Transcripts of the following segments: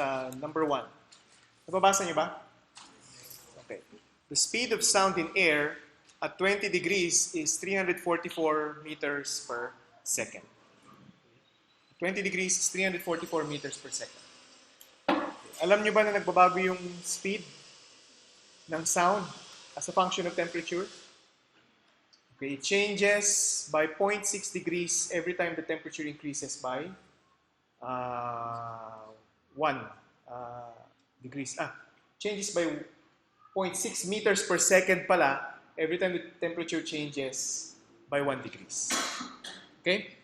sa number 1. Nababasa niyo ba? Okay. The speed of sound in air at 20 degrees is 344 meters per second. 20 degrees is 344 meters per second. Alam niyo ba na nagbabago yung speed ng sound as a function of temperature? Okay, it changes by 0.6 degrees every time the temperature increases by 1 degrees. Changes by 0.6 meters per second pala every time the temperature changes by 1 degrees. Okay?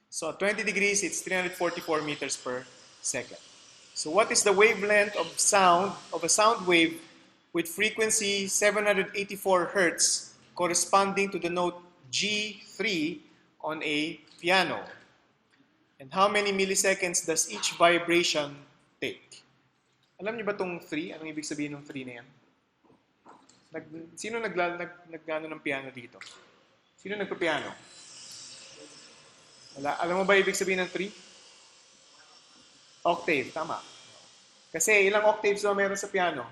So at 20 degrees, it's 344 meters per second. So what is the wavelength of sound, of a sound wave with frequency 784 Hertz corresponding to the note G3 on a piano? And how many milliseconds does each vibration take? Alam niyo ba itong 3? Anong ibig sabihin ng 3 na yan? Sino naggano ng piano dito? Sino nagpa-piano? Wala. Alam mo ba ibig sabihin ng 3? Octave, tama. Kasi ilang octaves na meron sa piano?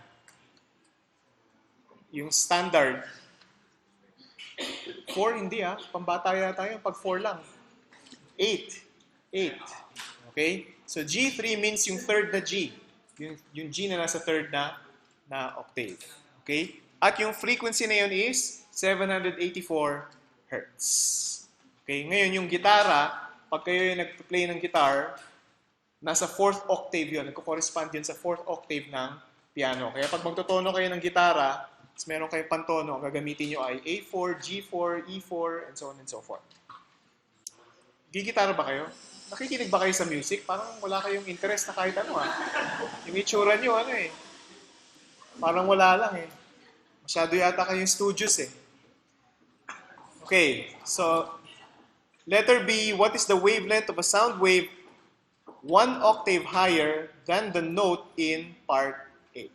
Yung standard. 4, hindi Pambata yata tayo, pag 4 lang. 8. Okay? So G3 means yung third na G. Yung G na nasa third na octave. Okay? At yung frequency na yun is 784 Hertz. Okay? Ngayon, yung gitara, pag kayo yung nag-play ng guitar, nasa 4th octave yun. Nagko-correspond yun sa 4th octave ng piano. Kaya pag magtotono kayo ng gitara, meron kayong pantono, ang gagamitin nyo ay A4, G4, E4, and so on and so forth. Gigitara ba kayo? Nakikinig ba kayo sa music? Parang wala kayong interest na kahit ano Yung itsura nyo, parang wala lang Masyado yata kayong studios Okay, so letter B, what is the wavelength of a sound wave 1 octave higher than the note in part A?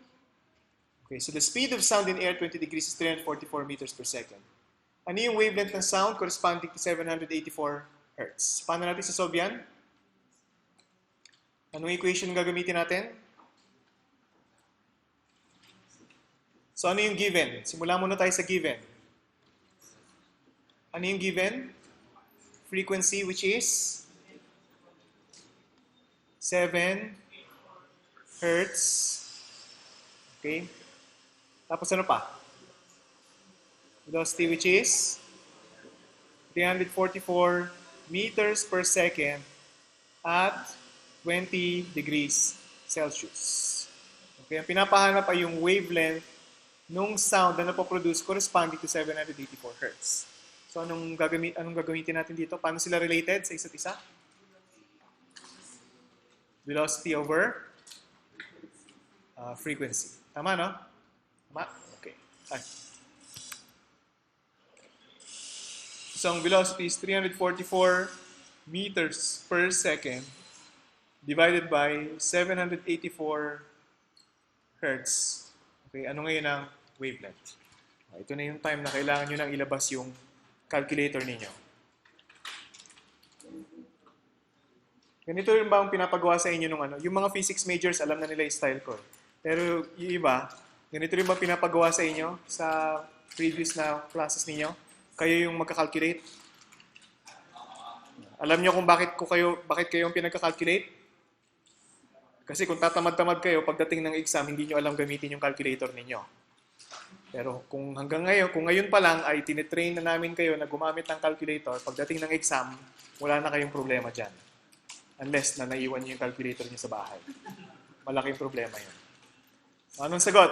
Okay, so the speed of sound in air 20 degrees is 344 meters per second. Ano yung wavelength ng sound corresponding to 784 Hertz? Paano natin sasolve yan? Anong equation gagamitin natin? So ano yung given? Simula muna tayo sa given. Ano yung given? Frequency which is 7 Hertz. Okay? Tapos ano pa? Velocity which is 344 meters per second at 20 degrees Celsius. Okay? Ang pinapahanap ay yung wavelength nung sound na napoproduce corresponding to 784 Hertz. So anong gagamitin natin dito? Paano sila related sa isa't isa? Velocity over frequency. Tama, no? Tama? Okay. So ang velocity is 344 meters per second divided by 784 Hertz. Okay, ano ngayon ang wavelength? Ito na yung time na kailangan nyo nang ilabas yung calculator ninyo. Ganito rin ba ang pinapagawa sa inyo nung yung mga physics majors, alam na nila yung style ko. Pero yung iba, ganito rin ba pinapagawa sa inyo sa previous na classes ninyo? Kayo yung magka-calculate? Alam niyo kung bakit kayo yung pinagka-calculate? Kasi kung tatamad-tamad kayo, pagdating ng exam, hindi nyo alam gamitin yung calculator ninyo. Pero kung hanggang ngayon, kung ngayon pa lang ay tinitrain na namin kayo na gumamit ng calculator, pagdating ng exam, wala na kayong problema dyan. Unless na naiwan nyo yung calculator nyo sa bahay. Malaking problema yun. Anong sagot?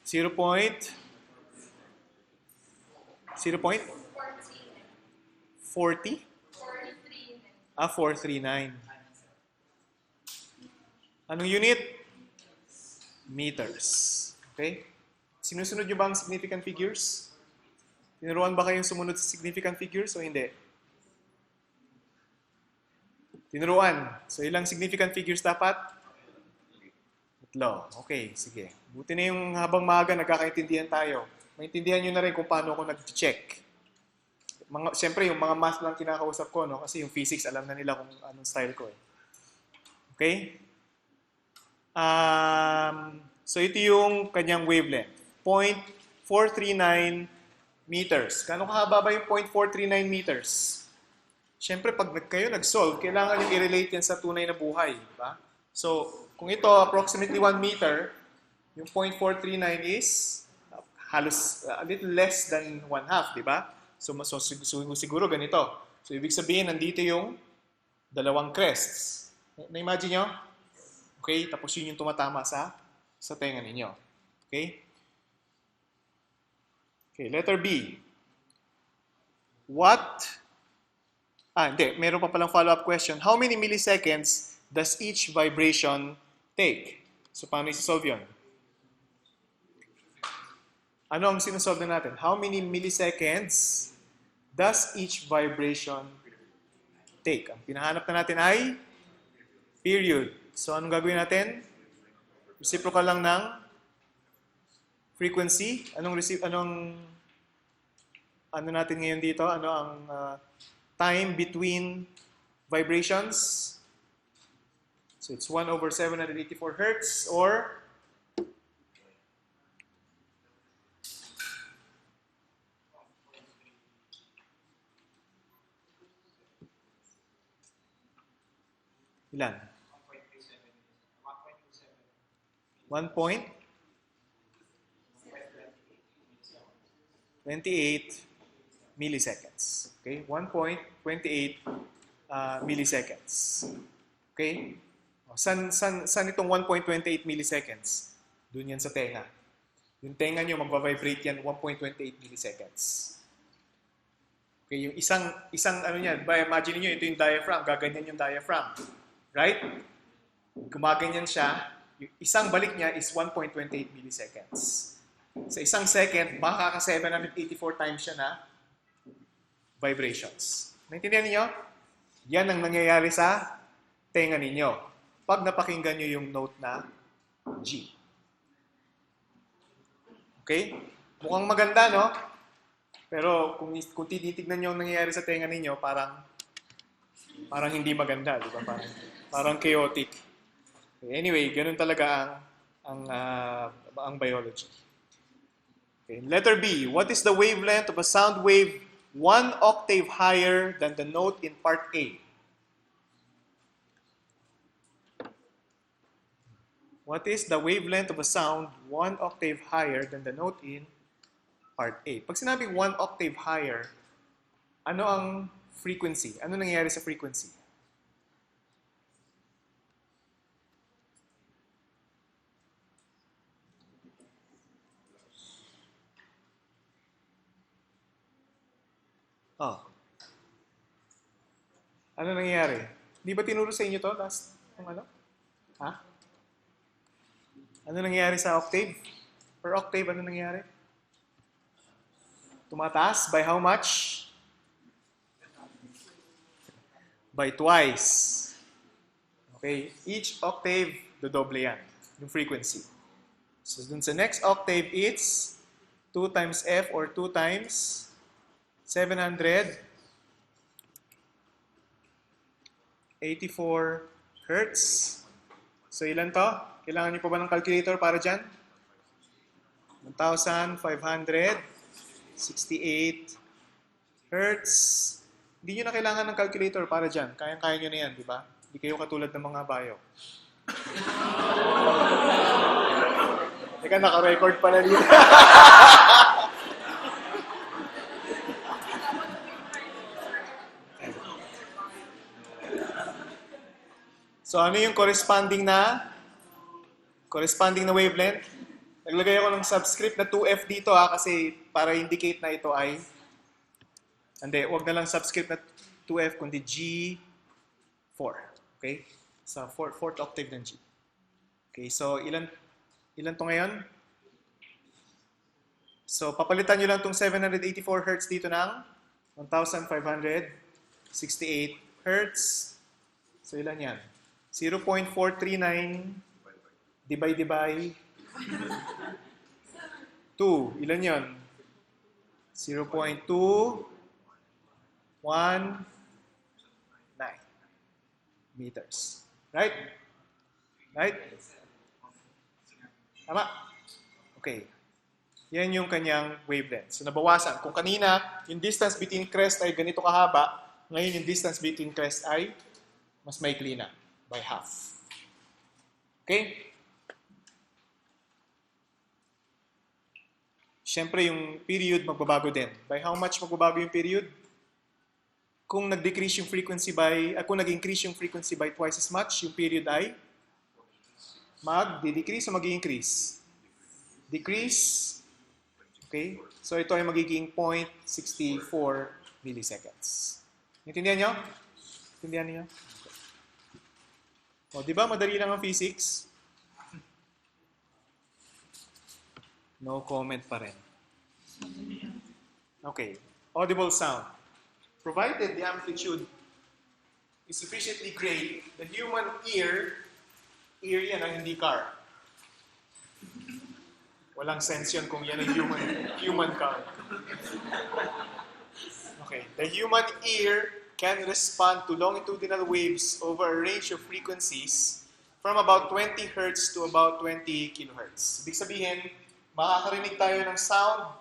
0 point? 40? 439. Anong unit? Meters. Okay? Sinusunod nyo ba ang significant figures? Tinuruan ba kayong sumunod sa significant figures o hindi? Tinuruan. So, ilang significant figures dapat? 3. Okay, sige. Buti na yung habang maaga nagkakaintindihan tayo. Maintindihan nyo na rin kung paano ako nag-check. Siyempre, yung mga math lang kinakausap ko, no? Kasi yung physics, alam na nila kung anong style ko. Okay? So, ito yung kanyang wavelength. 0.439 meters. Kano kahaba ba yung 0.439 meters? Siyempre, pag kayo nag-solve, kailangan yung i-relate yan sa tunay na buhay. Diba? So, kung ito, approximately 1 meter, yung 0.439 is halos a little less than 1/2, di ba? So, siguro ganito. So, ibig sabihin, nandito yung dalawang crests. Na-imagine nyo? Okay, tapos yun yung tumatama sa tenga ninyo. Okay? Okay, letter B. Hindi. Meron pa palang follow-up question. How many milliseconds does each vibration take? So, paano isi-solve yun? Ano ang sinusolve na natin? How many milliseconds does each vibration take? Ang pinahanap na natin ay period. So, anong gagawin natin? Reciprocal lang ng frequency. Ano natin ngayon dito? Ano ang time between vibrations? So, it's 1/784 Hertz or ilan? 1.28 milliseconds. Okay? 1.28 milliseconds. Okay? San itong 1.28 milliseconds? Doon yan sa tenga. Yung tenga nyo, magbabibrate yan 1.28 milliseconds. Okay, yung isang ano niyan, imagine niyo ito yung diaphragm, gaganyan yung diaphragm. Right? Gumaganyan siya, yung isang balik niya is 1.28 milliseconds. Sa isang second, makaka 784 times siya na vibrations. Naintindihan niyo? Yan ang nangyayari sa tenga ninyo pag napakinggan niyo yung note na G. Okay? Mukhang maganda, no? Pero kung tinitignan niyo ang nangyayari sa tenga ninyo, parang hindi maganda, di ba? Parang chaotic. Anyway, ganun talaga ang biology. Okay. Letter B. What is the wavelength of a sound wave 1 octave higher than the note in part A? What is the wavelength of a sound 1 octave higher than the note in part A? Pag sinabing 1 octave higher, ano ang frequency? Ano nangyayari sa frequency? Oh. Ano nangyayari? Di ba tinuro sa inyo to last? Ano? Ha? Ano nangyayari sa octave? Per octave, ano nangyayari? Tumataas by how much? By twice. Okay? Each octave, dodoble yan. Yung frequency. So, dun sa next octave, it's 2 times F or 2 times 784 Hertz. So, ilan to? Kailangan niyo pa ba ng calculator para dyan? 1,568 Hertz. Hindi nyo na kailangan ng calculator para dyan. Kayang-kaya nyo na yan, di ba? Hindi kayo katulad ng mga bio. Teka, naka-record pala dito. So, ano yung corresponding na wavelength? Naglagay ako ng subscript na 2F dito kasi para indicate na ito ay wag na lang subscript na 2F kundi G4. Okay? Sa fourth octave ng G. Okay, so ilan to ngayon? So, papalitan nyo lang itong 784 Hertz dito ng 1,568 Hertz. So, ilan yan? 0.439 divide by 2. Ilan yon? 0.2 1, 9 meters. Right? Right? Tama? Okay. Yan yung kanyang wavelength. So, nabawasan. Kung kanina, yung distance between crest ay ganito kahaba, ngayon yung distance between crest ay mas maikli na by half. Okay? Siyempre, yung period magbabago din. By how much magbabago yung period? Kung nag-decrease yung frequency kung nag-increase yung frequency by twice as much, yung period ay mag-decrease o mag-increase? Decrease. Okay? So, ito ay magiging 0.64 milliseconds. Intindihan nyo? Intindihan niyo? O, di ba madali lang ang physics? No comment pa rin. Okay. Audible sound. Provided the amplitude is sufficiently great, the human ear yan ang hindi car. Walang sense yun kung yan ang human car. Okay. The human ear can respond to longitudinal waves over a range of frequencies from about 20 Hz to about 20 kHz. Ibig sabihin, makakarinig tayo ng sound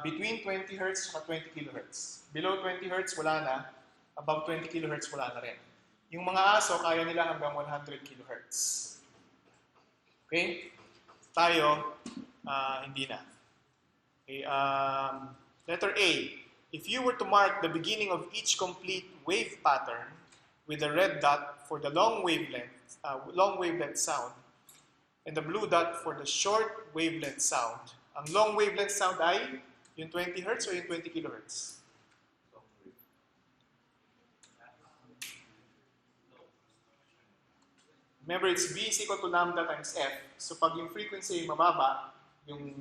between 20 Hz at 20 kHz. Below 20 Hz, wala na. Above 20 kHz, wala na rin. Yung mga aso, kaya nila hanggang 100 kHz. Okay? Tayo, hindi na. Okay, letter A. If you were to mark the beginning of each complete wave pattern with a red dot for the long wavelength sound and the blue dot for the short wavelength sound, ang long wavelength sound ay yung 20 Hz o yung 20 kHz? Remember, it's V is equal to lambda times F. So, pag yung frequency ay mababa, yung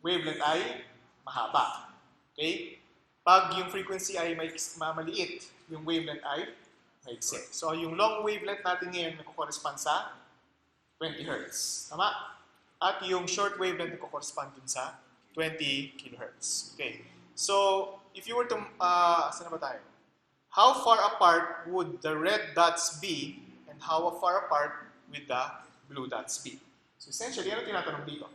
wavelength ay mahaba. Okay? Pag yung frequency ay maliit, yung wavelength ay maiksi. So, yung long wavelength natin ngayon nagko-correspond sa 20 Hz. Tama? At yung short wavelength nagko-correspond dun sa 20 kHz. Okay. So, if you were to, saan na ba tayo? How far apart would the red dots be and how far apart with the blue dots be? So, essentially, ano tinatanong dito?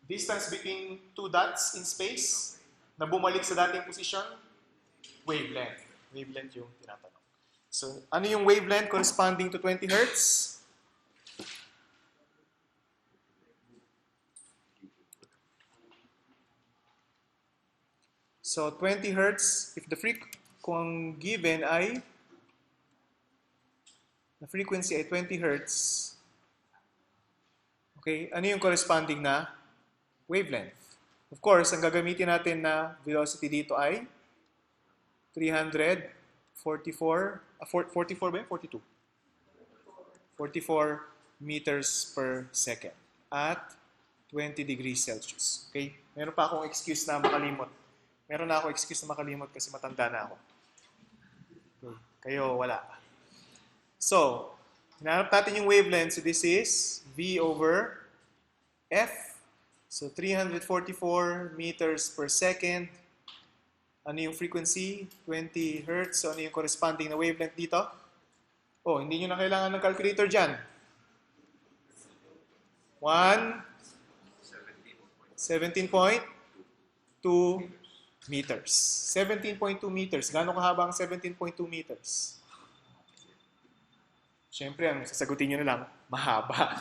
Distance between two dots in space na bumalik sa dating position, wavelength. Wavelength yung tinatanong. So, ano yung wavelength corresponding to 20 Hz? So, 20 Hz, if kung given ay na frequency ay 20 Hz, okay, ano yung corresponding na wavelength? Of course, ang gagamitin natin na velocity dito ay 44 ba yun? 42? 44 meters per second at 20 degrees Celsius. Okay? Meron pa akong excuse na makalimot. Meron na ako excuse na makalimot kasi matanda na ako. Okay. Kayo, wala. So, hinanap natin yung wavelength. So, this is V over F. So, 344 meters per second. Ano yung frequency? 20 Hz. So, ano yung corresponding na wavelength dito? Oh, hindi nyo na kailangan ng calculator dyan. 17.2 meters. 17.2 meters. Gano'ng kahaba ang 17.2 meters? Siyempre, ang sasagutin nyo na lang, mahaba.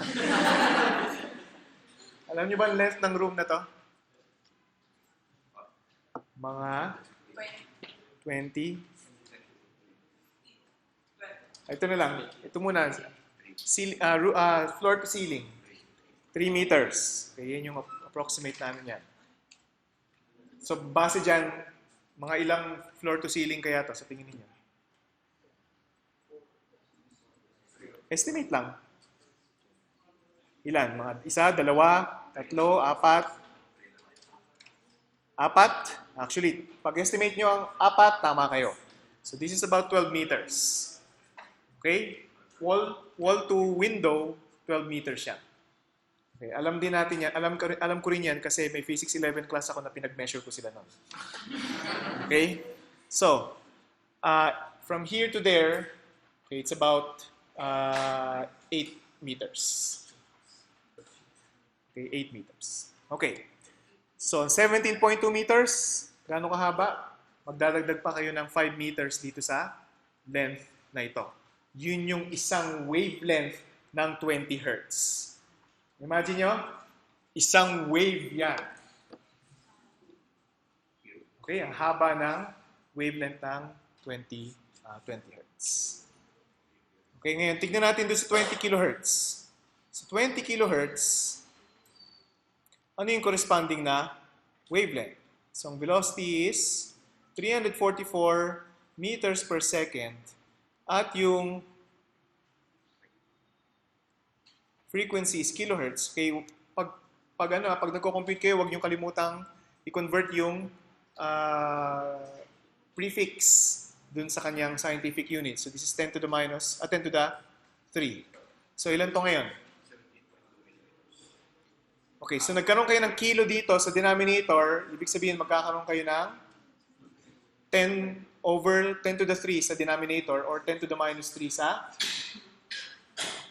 Alam nyo ba ang length ng room na to? Mga 20. Ito na lang. Ito muna. Floor to ceiling. 3 meters. Okay, yan yung approximate namin yan. So, base dyan, mga ilang floor to ceiling kaya to sa tingin niyo? Estimate lang. Ilan? Mga isa, dalawa, tatlo, apat. Apat? Actually, pag-estimate nyo ang apat, tama kayo. So, this is about 12 meters. Okay? Wall to window, 12 meters siya. Okay, alam din natin yan. Alam ko rin yan kasi may Physics 11 class ako na pinag-measure ko sila noon. Okay? So, from here to there, okay, it's about 8 meters. Okay, 8 meters. Okay. So, 17.2 meters, gaano kahaba? Magdadagdag pa kayo ng 5 meters dito sa length na ito. Yun yung isang wavelength ng 20 hertz. Imagine nyo, isang wave yan. Okay, ang haba ng wavelength ng 20 hertz. Okay, ngayon, tignan natin doon sa 20 kilohertz. Sa 20 kilohertz, ano yung corresponding na wavelength? So, ang velocity is 344 meters per second at yung frequency is kilohertz. Okay, pag nagko-compute kayo, huwag niyo kalimutang i-convert yung prefix dun sa kanyang scientific unit. So this is 10 to the 3. So ilan to ngayon? Okay, so nagkaroon kayo ng kilo dito sa denominator, ibig sabihin magkakaroon kayo ng 10 over 10 to the 3 sa denominator or 10 to the minus 3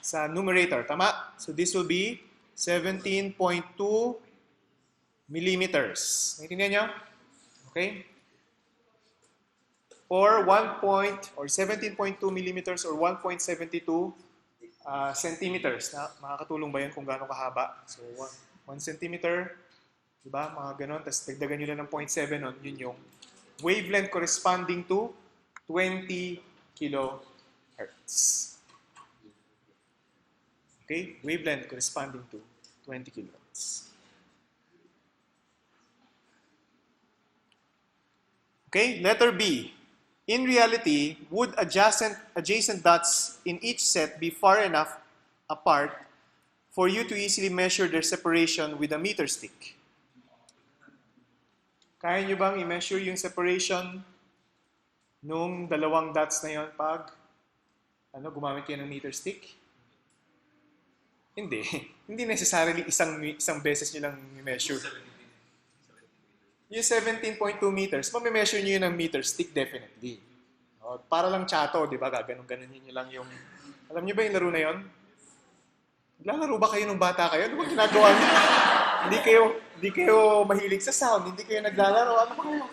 sa numerator. Tama? So this will be 17.2 millimeters. Naintindihan nyo? Okay? Or 17.2 millimeters or 1.72 centimeters. Makakatulong ba yun kung gaano kahaba? So 1 centimeter, diba? Mga ganon. Tapos dagdagan nyo lang ng 0.7 nun. Yun yung wavelength corresponding to 20 kilohertz. Okay? Wavelength corresponding to 20 kilohertz. Okay? Letter B. In reality, would adjacent dots in each set be far enough apart for you to easily measure their separation with a meter stick? Kaya nyo bang i-measure yung separation nung dalawang dots na yon pag gumamit kayo ng meter stick? Hindi. Hindi necessarily isang beses nyo lang i-measure. Yung 17.2 meters, mami-measure nyo yun ng meter stick definitely. Para lang chato, di ba? Ganon-ganon nyo lang yung... Alam nyo ba yung laro na yon? Naglalaro ba kayo nung bata kayo? Ano ba ginagawa nyo? Hindi kayo mahilig sa sound, hindi kayo naglalaro. Ano ba kayo?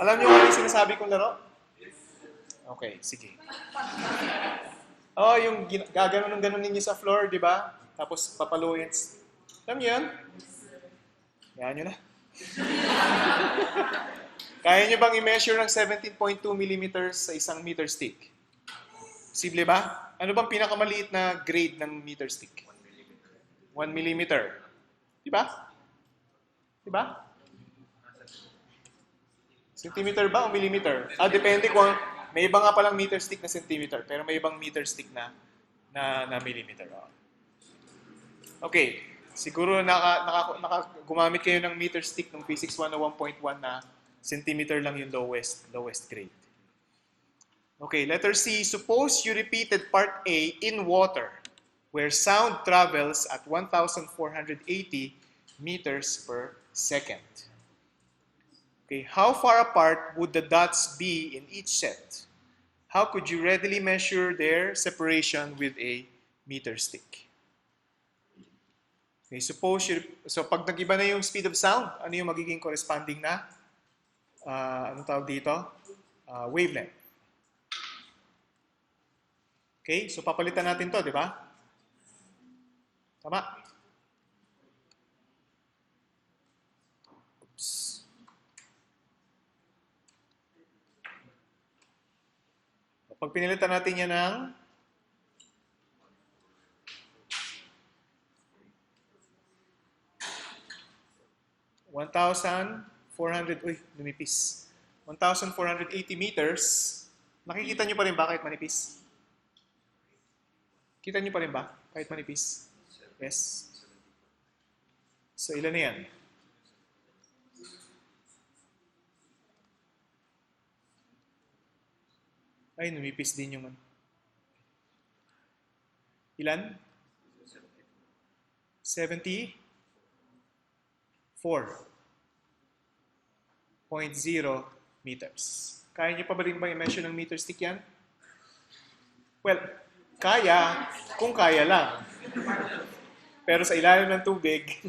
Alam nyo ano yung sinasabi kong laro? Okay, sige. Yung gaganon ninyo sa floor, di ba? Tapos papaluin. Alam niyo yan? Yan nyo na. Kaya nyo bang i-measure ng 17.2 millimeters sa isang meter stick? Posible ba? Ano bang pinakamaliit na grade ng meter stick? 1 millimeter. Di ba? Di ba? Centimeter ba o millimeter? Depende kung may iba nga palang meter stick na centimeter, pero may ibang meter stick na millimeter. Okay. Siguro gumamit kayo ng meter stick ng Physics 101.1 na centimeter lang yung lowest grade. Okay, letter C. Suppose you repeated part A in water where sound travels at 1,480 meters per second. Okay, how far apart would the dots be in each set? How could you readily measure their separation with a meter stick? Okay, so pag nag-iba na yung speed of sound, ano yung magiging corresponding na, anong tawag dito? Wavelength. Okay, so papalitan natin to, di ba? Tama? Oops. Pag pinilitan natin yan ng 1,400, lumipis. 1,480 meters. Nakikita nyo pa rin ba kahit manipis? Kita nyo pa rin ba kahit manipis? Yes. So, ilan na yan? Ay, numipis din yung... Ilan? 74.0 meters. Kaya niyo pa ba rin bang i-measure ng meter stick yan? Well, kaya, kung kaya lang. Pero sa ilalim ng tubig,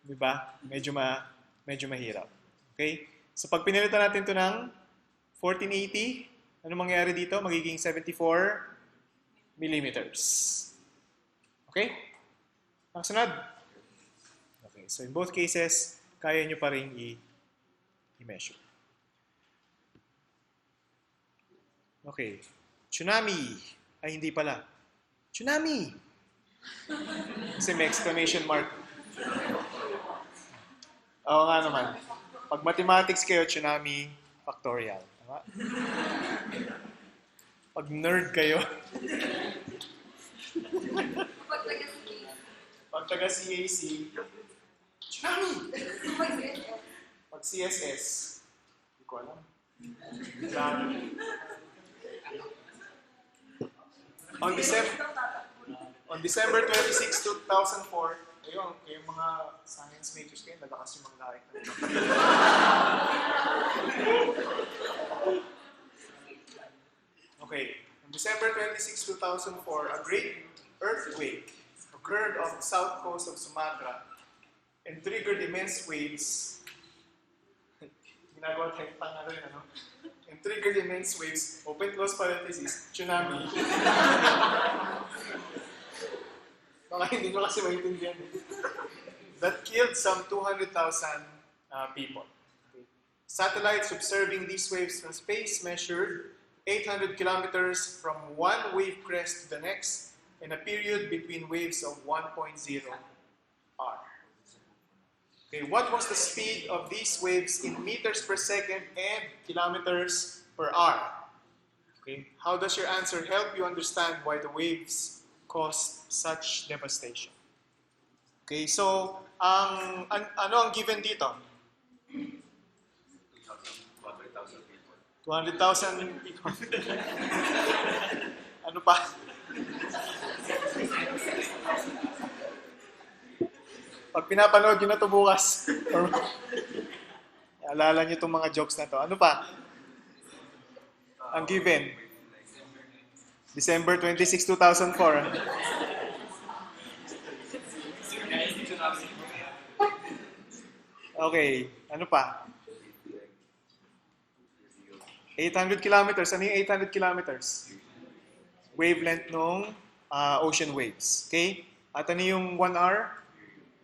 di ba? Medyo mahirap. Okay? So pag pinilitan natin ito ng 1480, ano mangyayari dito? Magiging 74 millimeters. Okay? Nakasunod? Okay. So in both cases, kaya nyo pa rin i-measure. Okay. Tsunami. Ay, hindi pala. Tsunami! Kasi may exclamation mark. Oo nga naman. Pag mathematics kayo, tsunami factorial. Tama? Pag nerd kayo, pag taga CAC, tsunami! Pag CSS, hindi ko alam. On December 26, 2004, ayun, kayong mga science majors kayo, nalakas yung mga like. Okay, on December 26, 2004, a great earthquake occurred on the south coast of Sumatra and triggered immense waves. Ginagawa tayong tanga rin, ano? And triggered immense waves, open close parenthesis, tsunami. Baka hindi ko kasi maintindihan. That killed some 200,000 people. Okay. Satellites observing these waves from space measured 800 kilometers from one wave crest to the next in a period between waves of 1.0 R. Okay, what was the speed of these waves in meters per second and kilometers per hour? Okay, how does your answer help you understand why the waves caused such devastation? Okay, so ano ang given dito? 200,000 people. Ano pa? Pag pinapanood nyo na ito bukas, alala nyo itong mga jokes na to. Ano pa? Ang given. December 26, 2004. Okay. Ano pa? 800 kilometers. Ano yung 800 kilometers? Wavelength ng ocean waves. Okay? At ano yung 1 hour?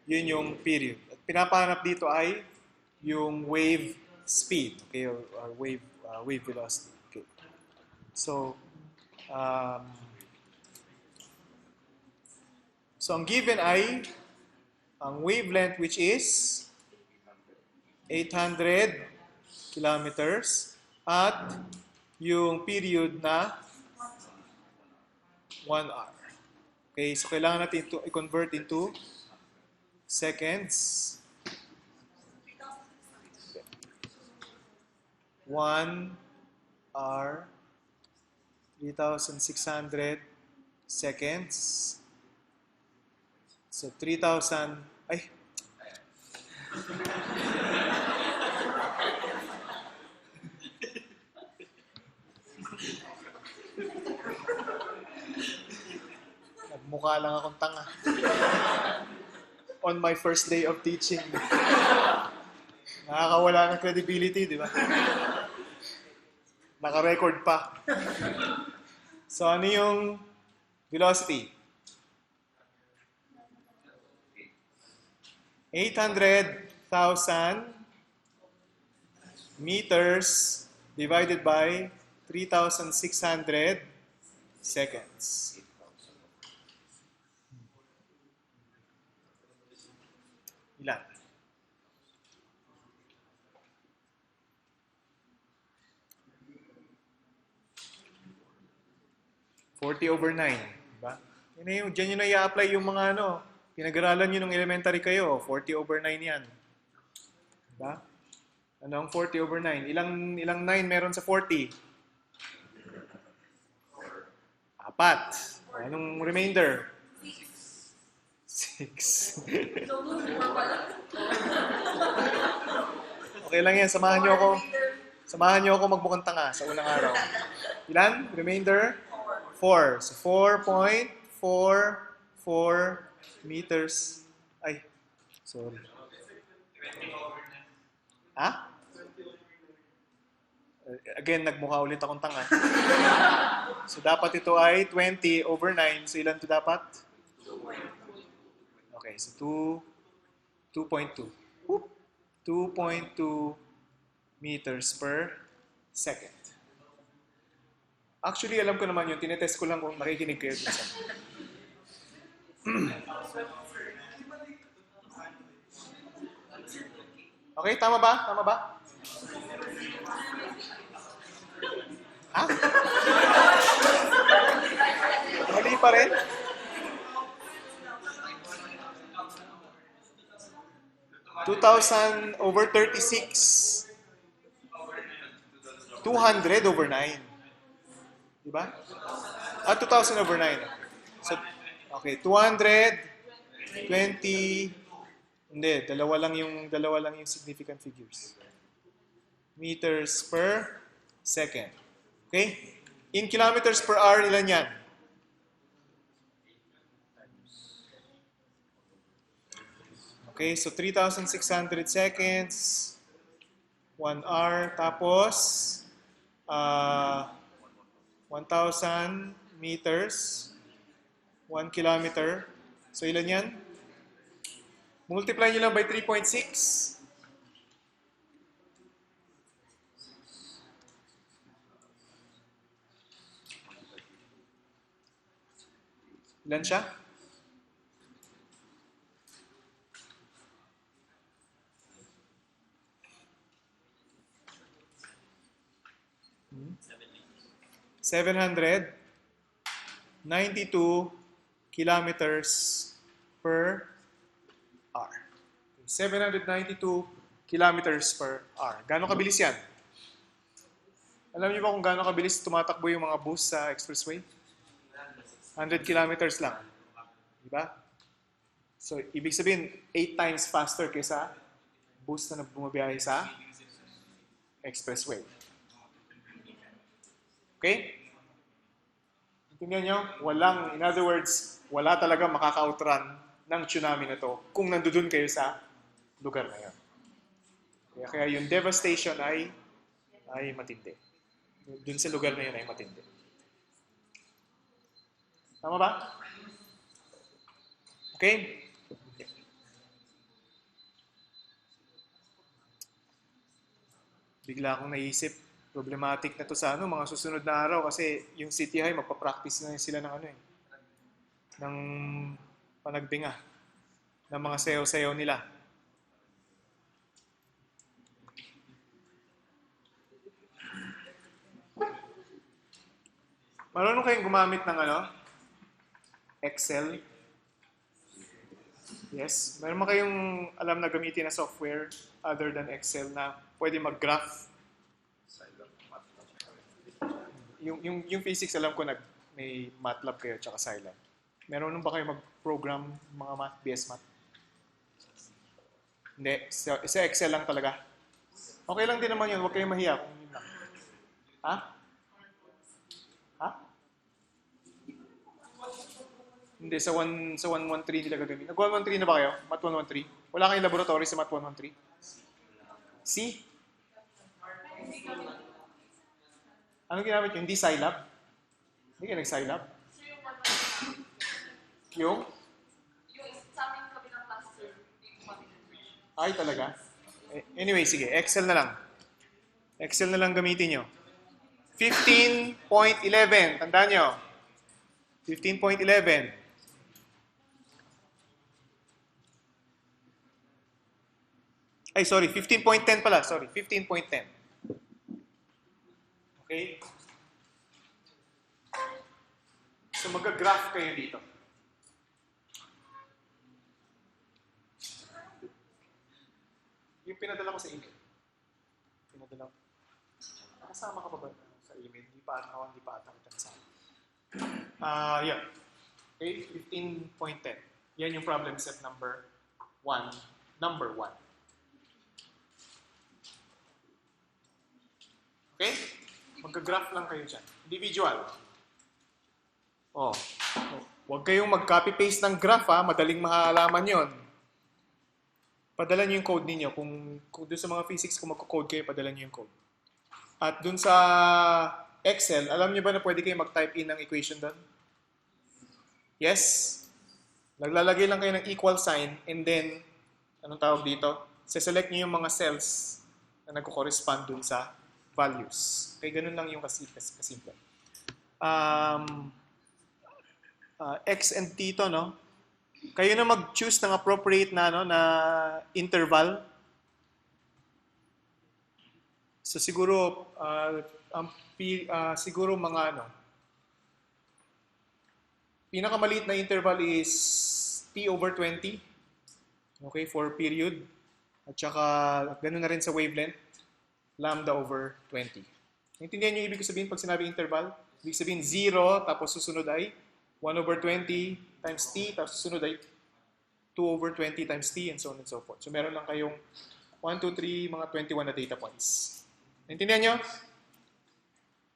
Yun yung period. At pinapahanap dito ay yung wave speed. Okay? Or wave velocity. Okay. So ang given ay ang wavelength which is 800 kilometers at yung period na 1 hour. Okay, so kailangan natin ito i-convert into seconds. 1 hour, 3,600 seconds. So 3,000, ay. Nagmukha lang akong tanga. On my first day of teaching. Nakakawala ng credibility, di ba? Naka-record pa. So, ano yung velocity? 800,000 meters divided by 3,600 seconds. Ilan? (40/9). Diba? Diyan yun na i-apply yung mga pinag-aralan nyo nung elementary kayo. 40/9 yan. Diba? Ano ang 40/9? Ilang 9 meron sa 40? 4. Anong remainder? 6. Okay lang yan. Samahan niyo ako magmukhang tanga sa unang araw. Ilan? Remainder? 4. So, 4.44 meters. Ay, sorry. Ha? Again, nagmukha ulit akong tanga. So, dapat ito ay 20/9. So, ilan to dapat? Okay, so 2.2. 2.2 meters per second. Actually, alam ko naman yun. Tinetest ko lang kung nakikinig kayo dun sa... Okay, tama ba? Tama ba? Ha? Mali pa rin? (2,000/36) 200/9. Diba? 2,000/9. So, okay, 220. Hindi, dalawa lang yung significant figures. Meters per second. Okay? In kilometers per hour, ilan yan? Okay, so 3,600 seconds, 1 hour, tapos 1,000 meters, 1 kilometer. So ilan yan? Multiply nyo lang by 3.6. Ilan siya? Hmm? 792 kilometers per hour. 792 kilometers per hour. Gaano kabilis yan? Alam niyo ba kung gaano kabilis tumatakbo yung mga bus sa expressway? 100 kilometers lang. Diba? So, ibig sabihin, 8 times faster kaysa bus na bumabiyahe sa expressway. Okay? Tingnan nyo, in other words, wala talaga makaka-outrun ng tsunami na to kung nandoon kayo sa lugar na yun. Kaya yung devastation ay matindi. Dun sa lugar na yun ay matindi. Tama ba? Okay? Bigla akong naisip, problematic na to sa mga susunod na araw kasi yung City High magpa-practice na sila ng ng panagbinga ng mga sayaw-sayaw nila. Marunong kayong gumamit ng Excel? Yes. Meron ba kayong alam na gamitin na software other than Excel na pwede mag-graph? Yung physics, alam ko may MATLAB kayo tsaka Scilab. Meron ba kayo mag-program mga math, BS Math? Hindi. Sa Excel lang talaga. Okay lang din naman yun. Huwag kayong mahiya kung yun lang. Ha? Ha? Hindi. Sa 113 nila gagawin. Nag-113 na ba kayo? Math 113? Wala kayong laboratory sa Math 113? See? Anong ginamit nyo? Hindi Scilab? Hindi kayo nag-Scilab? Yung sa amin kami ng cluster. Ay, talaga? Anyway, sige. Excel na lang. Excel na lang gamitin nyo. 15.11. Tandaan nyo. 15.11. Ay, sorry. 15.10 pala. Sorry. 15.10. Okay? So, mag-graph kayo dito. Yung pinadala ko sa email. Pinadala ko. Nakasama ka pa ba sa email? Hindi pa ata kita sa yeah. Okay, 15.10. Yan yung problem set number 1. Number 1. Okay? Magka-graph lang kayo dyan. Individual. Oh. Huwag kayong mag-copy-paste ng graph ha. Madaling mahalaman yon. Padala nyo yung code ninyo. Kung doon sa mga physics, kung magko-code kayo, padala nyo yung code. At doon sa Excel, alam nyo ba na pwede kayo mag-type in ng equation doon? Yes? Naglalagay lang kayo ng equal sign and then, anong tawag dito? Seselect nyo yung mga cells na nagko-correspond doon sa values. Okay, ganun lang yung kasimple. X and T to, no? Kayo na mag-choose ng appropriate na, no, na interval. So siguro, siguro mga ano, pinakamaliit na interval is T over 20. Okay, for period. At saka, ganun na rin sa wavelength. Lambda over 20. Naintindihan niyo yung ibig sabihin pag sinabi interval? Ibig sabihin 0, tapos susunod ay 1 over 20 times t, tapos susunod ay 2 over 20 times t, and so on and so forth. So meron lang kayong 1, 2, 3, mga 21 na data points. Naintindihan nyo?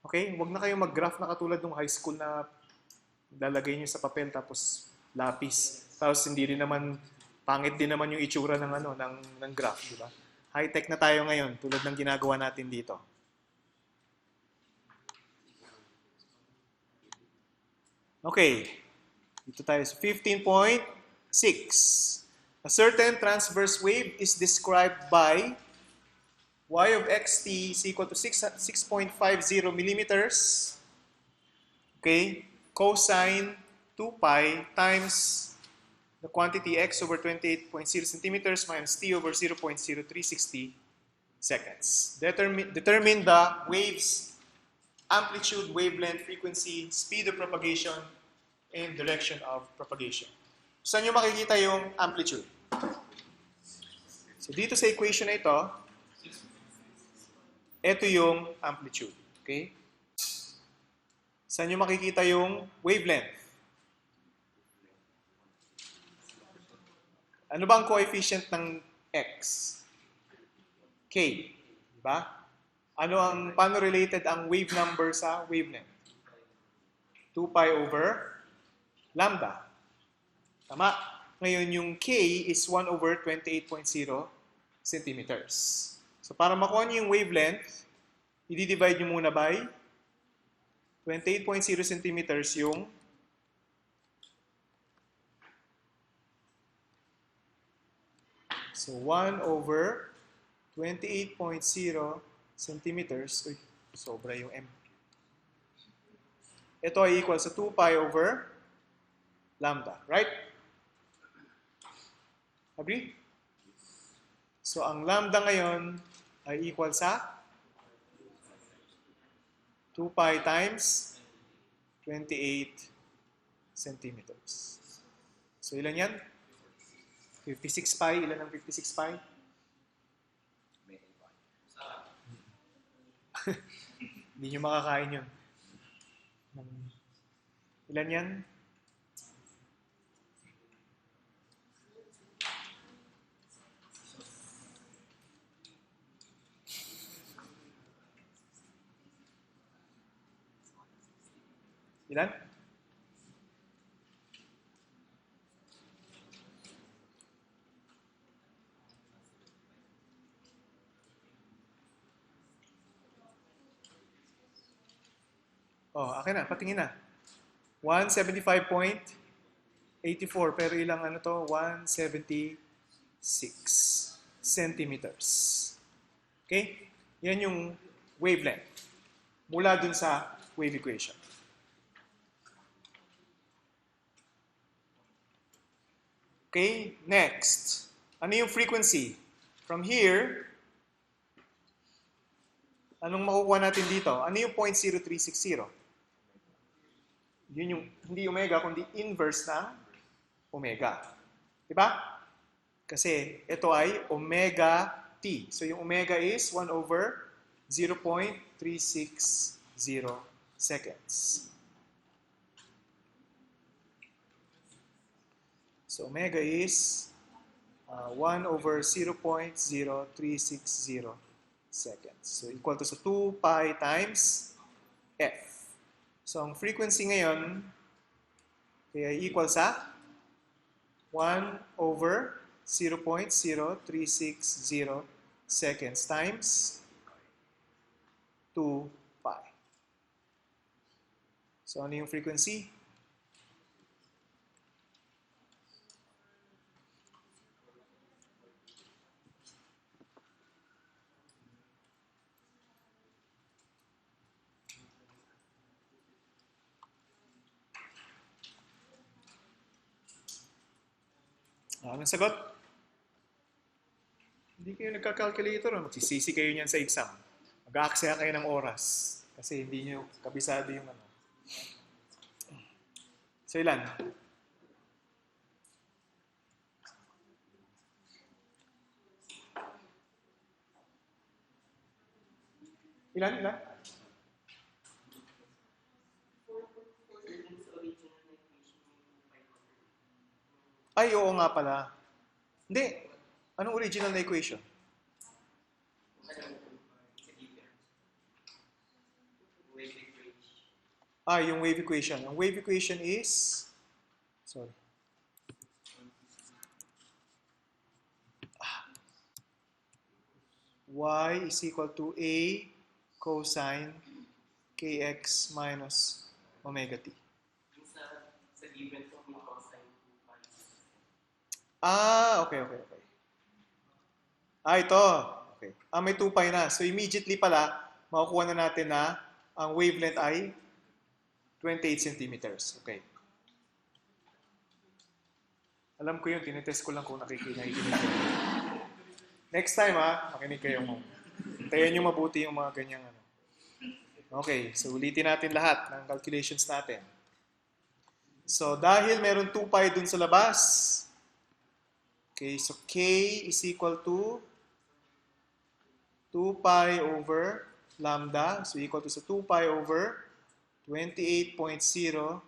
Okay? Huwag na kayong mag-graph na katulad ng high school na lalagay nyo sa papel tapos lapis. Tapos hindi rin naman, pangit din naman yung itsura ng, ng graph, di ba? High-tech na tayo ngayon, tulad ng ginagawa natin dito. Okay, dito tayo sa 15.6. A certain transverse wave is described by y of xt is equal to 6.50 millimeters. Okay, cosine 2 pi times the quantity x over 28.0 centimeters minus t over 0.0360 seconds. Determine the wave's amplitude, wavelength, frequency, speed of propagation, and direction of propagation. Saan nyo makikita yung amplitude? So dito sa equation na ito yung amplitude. Okay? Saan nyo makikita yung wavelength? Ano ba ang coefficient ng x? K. Diba? Paano related ang wave number sa wavelength? 2 pi over lambda. Tama. Ngayon, yung K is 1 over 28.0 centimeters. So, para makuha nyo yung wavelength, i-divide nyo muna by 28.0 centimeters yung so 1 over 28.0 centimeters. Uy, sobra yung M. Ito ay equal sa 2 pi over lambda. Right? Agree? So, ang lambda ngayon ay equal sa 2 pi times 28 centimeters. So, ilan yan? 56 pi. Ilan ang 56 pi? Hindi nyo makakain yun. Ilan yan? Ilan? Oh, akin na, patingin na. 175.84, pero ilang ano to? 176 centimeters. Okay? Yan yung wavelength. Mula dun sa wave equation. Okay? Next. Ano yung frequency? From here, anong makukuha natin dito? Ano yung 0.0360? Yun yung, hindi omega, kundi inverse ng omega. Diba? Kasi ito ay omega t. So yung omega is 1 over 0.360 seconds. So omega is 1 over 0.0360 seconds. So equal to sa 2 pi times f. So ang frequency ngayon kaya equal sa 1 over 0.0360 seconds times 2 pi. So ano yung frequency? Anong sagot? Hindi kayo nagka-calculator. Magsisisi kayo niyan sa exam. Mag-aaksaya kayo ng oras. Kasi hindi nyo kabisado yung ano. So ilan? Ilan? Ay, oo nga pala. Hindi. Anong original na equation? Yung wave equation. Ang wave equation is... Sorry. Y is equal to A cosine kx minus omega t. Sa given ko, may cosine 2 pi. Okay. Ito. Okay. May 2 pi na. So immediately pala, makukuha na natin na ang wavelength ay 28 centimeters. Okay. Alam ko yun, tinitest ko lang kung nakikinig kayo. Next time makinig kayo mo. Hintayin nyo mabuti yung mga ganyang ano. Okay, so ulitin natin lahat ng calculations natin. So dahil meron 2 pi dun sa labas, okay, so K is equal to 2 pi over lambda. So equal to sa 2 pi over 28.0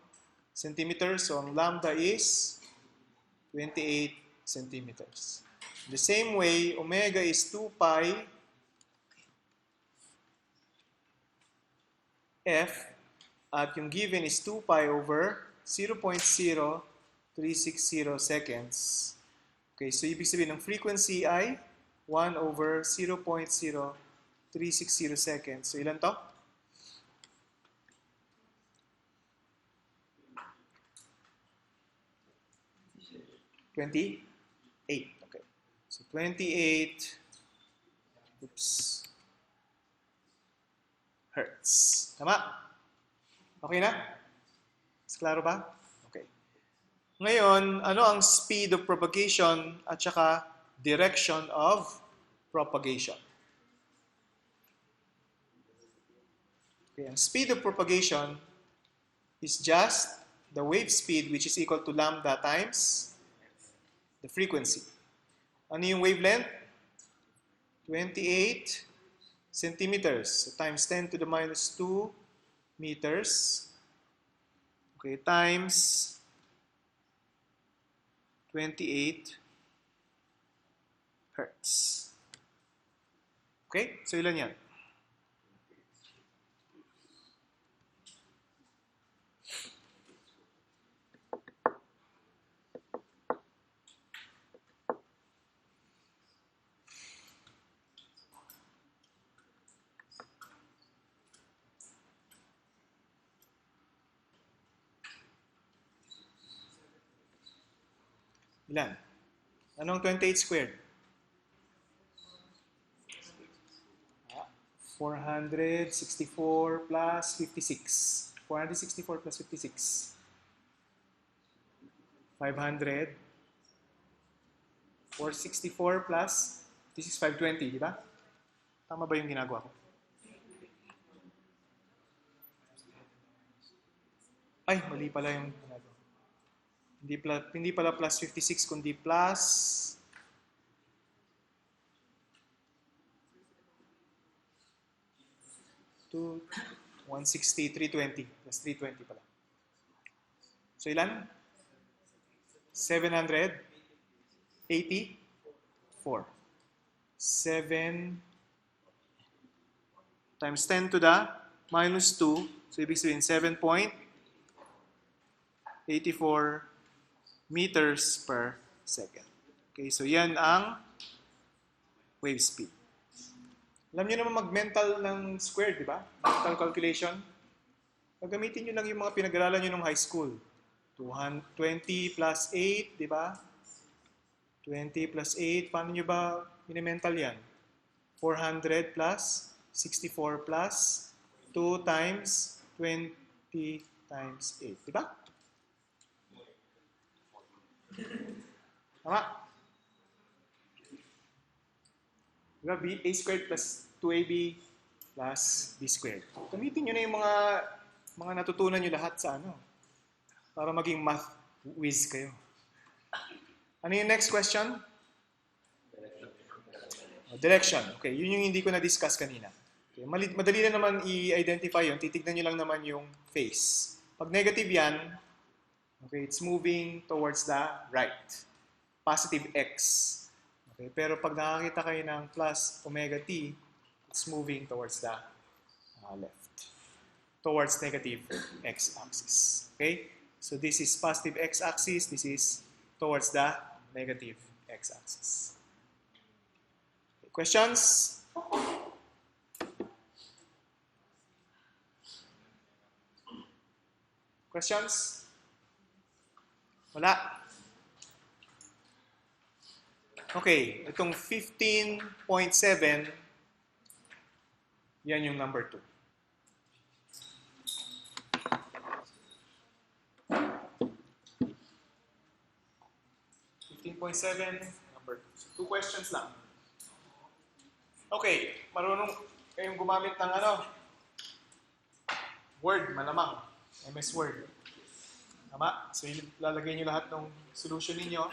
centimeters. So ang lambda is 28 centimeters. The same way, omega is 2 pi f at yung given is 2 pi over 0.0360 seconds. Okay, so ibig sabihin ng frequency ay 1 over 0.0360 seconds. So ilan to? $28. Okay. So 28 hertz. Tama? Okay na? Mas klaro ba? Okay. Ngayon, ano ang speed of propagation at saka direction of propagation? Okay, ang speed of propagation is just the wave speed which is equal to lambda times the frequency. Ano yung wavelength? 28 centimeters. So times 10 to the minus 2 meters. Okay, times 28 hertz. Okay, so ilan yan? Ilan? Anong 28 squared? 464 plus 56. 464 plus 56. 500. 464 plus, this is 520, di ba? Tama ba yung ginagawa ko? Ay, mali pala yung ginagawa. Hindi pala plus 56, kundi plus 160, 320. Plus 320 pala. So ilan? 784. 7 times 10 to the minus 2. So, ibig sabihin 7.84 meters per second. Okay, so yan ang wave speed. Alam niyo naman mag-mental ng square, di ba? Mental calculation. Gagamitin niyo lang yung mga pinag-aralan niyo nung high school. 20 plus 8, di ba? 20 plus 8, paano niyo ba mini-mental yan? 400 plus 64 plus 2 times 20 times 8. Diba? Tama? Diba? A squared plus 2AB plus B squared. Gamitin nyo na yung mga natutunan nyo lahat sa ano. Para maging math whiz kayo. Ano yung next question? Direction. Okay, yun yung hindi ko na-discuss kanina. Okay, madali na naman i-identify yun. Titignan nyo lang naman yung face. Pag negative yan, okay, it's moving towards the right. Positive X. Okay, pero pag nakakita kayo ng plus omega t, it's moving towards the left. Towards negative x-axis. Okay? So this is positive x-axis. This is towards the negative x-axis. Questions? Questions? Wala? Okay, itong 15.7, yan yung number 2. 15.7, number 2. So, 2 questions lang. Okay, marunong kayong gumamit ng ano? Word, malamang. MS Word. Tama? So, ilalagay nyo lahat ng solution ninyo.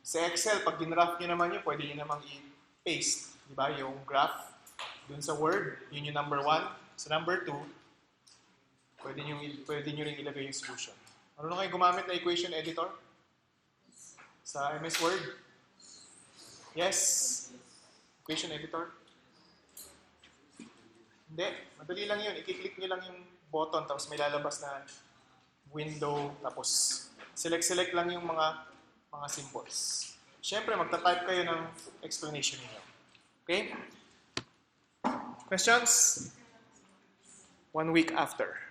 Sa Excel, pag ginraph nyo naman yun, pwede nyo namang i-paste. Diba? Yung graph dun sa Word, yun yung number 1. Sa number 2, pwede nyo rin ilagay yung solution. Marunong kayo gumamit na equation editor? Sa MS Word? Yes? Equation editor? Hindi. Madali lang yun. I-click nyo lang yung button tapos may lalabas na window tapos select lang yung mga symbols. Siyempre, magta-type kayo ng explanation niyo. Okay? Questions? 1 week after.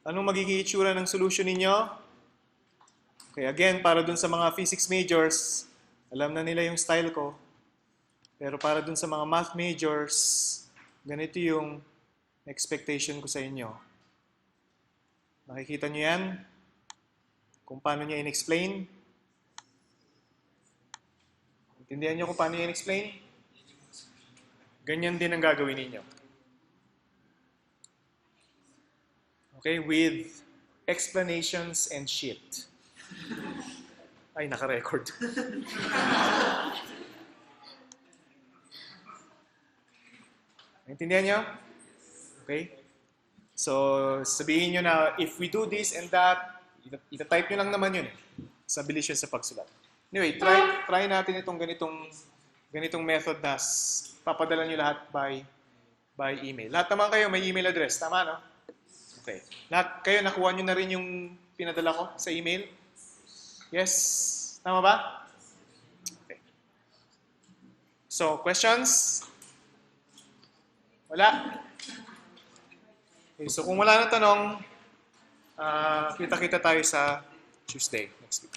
Anong magiging itsura ng solution ninyo? Okay, again, para dun sa mga physics majors, alam na nila yung style ko. Pero para dun sa mga math majors, ganito yung expectation ko sa inyo. Nakikita nyo yan? Kung paano niya in-explain? Intindihan nyo kung paano niya in-explain? Ganyan din ang gagawin ninyo. Okay, with explanations and shit. Ay, naka-record. Intindihan nyo? Okay? So, sabihin nyo na, if we do this and that, itatype nyo lang naman yun. Sa bilis yun sa pagsulat. Anyway, try natin itong ganitong method na papadala nyo lahat by email. Lahat naman kayo may email address. Tama, no? Okay. Lahat kayo, nakuha nyo na rin yung pinadala ko sa email? Yes? Tama ba? Okay. So, questions? Wala? Okay, so kung wala na tanong, kita-kita tayo sa Tuesday next week.